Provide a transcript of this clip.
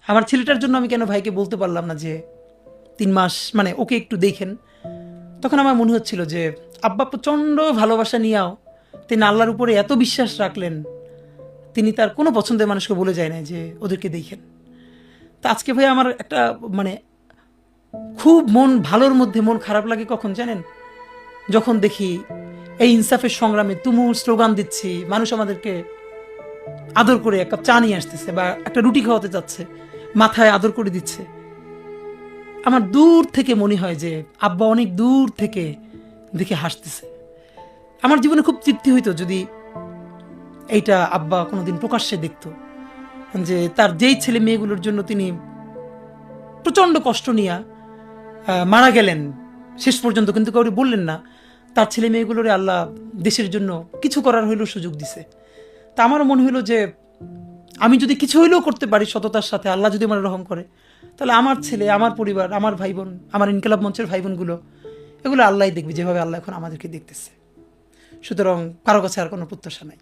আমার ছেলেটার জন্য আমি কেন ভাইকে বলতে পারলাম না যে 3 মাস মানে ওকে একটু দেখেন। তখন আমার মনে হচ্ছিল যে আব্বা প্রচণ্ড ভালোবাসা নিয়েও তিনি আল্লাহর উপরে এত বিশ্বাস রাখলেন, তিনি তার কোনো পছন্দের মানুষকে বলে যায় না যে ওদেরকে দেখেন। তা আজকে ভাই আমার একটা মানে খুব মন ভালোর মধ্যে মন খারাপ লাগে কখন জানেন, যখন দেখি এই ইনসাফের সংগ্রামে তুমুল স্লোগান দিচ্ছি, মানুষ আমাদেরকে আদর করে এক কাপ চা নিয়ে আসতেছে বা একটা রুটি খাওয়াতে যাচ্ছে, মাথায় আদর করে দিচ্ছে। আমার দূর থেকে মনে হয় যে আব্বা অনেক দূর থেকে দেখে হাসতেছে। আমার জীবনে খুব তৃপ্তি হইতো যদি এইটা আব্বা কোনোদিন প্রকাশ্যে দেখতো, যে তার যেই ছেলে মেয়েগুলোর জন্য তিনি প্রচণ্ড কষ্ট নিয়ে মারা গেলেন শেষ পর্যন্ত, কিন্তু কাউকে বললেন না, তার ছেলে মেয়েগুলোরে আল্লাহ দেশের জন্য কিছু করার হইলেও সুযোগ দিছে। তা আমারও মনে হইলো যে আমি যদি কিছু হইলেও করতে পারি সততার সাথে, আল্লাহ যদি আমার রহম করে, তাহলে আমার ছেলে, আমার পরিবার, আমার ভাই বোন, আমার ইনকিলাব মঞ্চের ভাই বোনগুলো, এগুলো আল্লাহ দেখবে যেভাবে আল্লাহ এখন আমাদেরকে দেখতেছে। সুতরাং কারো কাছে আর কোনো প্রত্যাশা নাই।